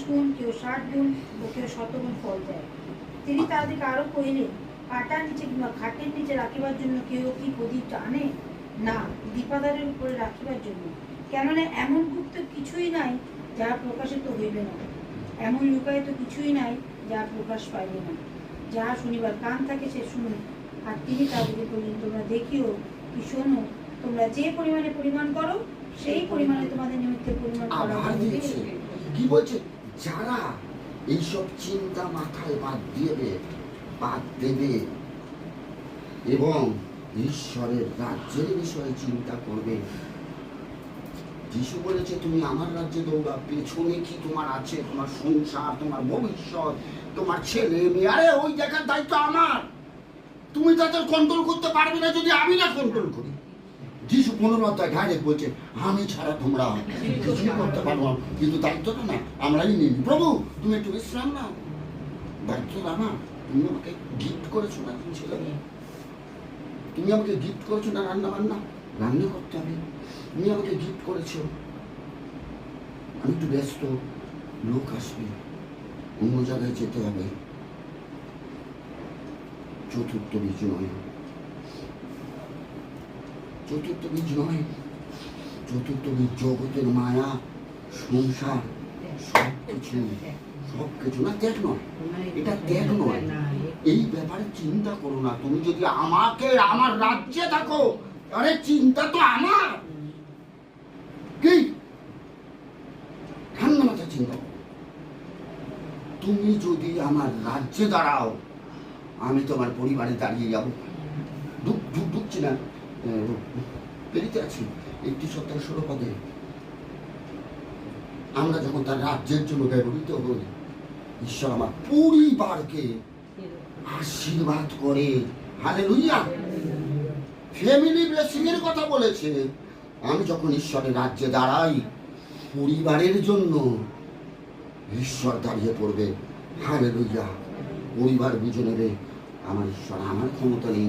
গুণ, কেউ 60 গুণ ও কেউ 100 গুণ ফল দেয়। তিনি তাদেরকে আরো কহিলেন, কাটার নিচে কিংবা খাটের নিচে রাখিবার জন্য কেউ কি প্রদীপ টানে? না, দীপাধারের উপরে রাখিবার জন্য। কেননা এমন গুপ্ত কিছুই নাই যাহা প্রকাশিত হইবে না, এমন লুকায়িত কিছুই নাই যাহা প্রকাশ পাইবে না। যাহা শুনিবার কান থাকে সে শুনুন। আর তিনি তাদেরকে বললেন, তোমরা দেখিও কি শোনো, তোমরা যে পরিমাণে পরিমাণ করো সেই পরিমাণে তোমাদের নিমিত্তে পরিমাণ করা হবে। কি বলছে? যারা এইসব চিন্তা মাথায় বাদ দেবে এবং ঈশ্বরের রাজ্যের বিষয়ে চিন্তা করবে। যিশু বলেছে, তুমি আমার রাজ্যে দৌড়া, পেছনে কি তোমার আছে, তোমার সংসার, তোমার ভবিষ্যৎ, তোমার ছেলে মেয়ে, আরে ওই দেখার দায়িত্ব আমার। তুমি তাদের কন্ট্রোল করতে পারবে না যদি আমি না কন্ট্রোল করি। যিশু 15 অধ্যায় ডাইরেক্ট বলছে, আমি ছাড়া তোমরা কিছুই করতে পারবো না। কিন্তু দায়িত্বটা না আমরাই নিই। প্রভু তুমি একটু বিশ্রাম নাও, দায়িত্বটা আমার। তুমি আমাকে গিফট করেছো না ছেলে, তুমি আমাকে গিফট করেছো না রান্না করতে হবে, তুমি আমাকে গিফট করেছো। আমি একটু ব্যস্ত, লোক আসবে, অন্য জায়গায় যেতে হবে। চতুর্থ বীজ নয়, চতুর্থ বীজ জগতের মায়া, সংসার, সবকিছু না, ত্যাগ নয়। এটা ত্যাগ নয়। এই ব্যাপারে চিন্তা করো না। তুমি যদি আমাকে আমার রাজ্যে থাকো, আরে চিন্তা তো আমার। কি ঠান্ডা মাথায় চিন্তা করো। তুমি যদি আমার রাজ্যে দাঁড়াও, আমি তোমার পরিবারে দাঁড়িয়ে যাবো। ঢুকছি না, পেরিতে আছি 31:16 পদে। আমরা যখন তার রাজ্যের জন্য ব্যবহৃত হই, ঈশ্বর আমার পরিবারকে আশীর্বাদ করে। হালেলুয়া। ফ্যামিলি ব্লেসিং এর কথা বলেছে। আমি যখন ঈশ্বরের রাজ্যে দাঁড়াই, পরিবারের জন্য ঈশ্বর দাঁড়িয়ে পড়বে। হালেলুয়া। পরিবার বুঝে নেবে আমার ঈশ্বর, আমার ক্ষমতা নেই,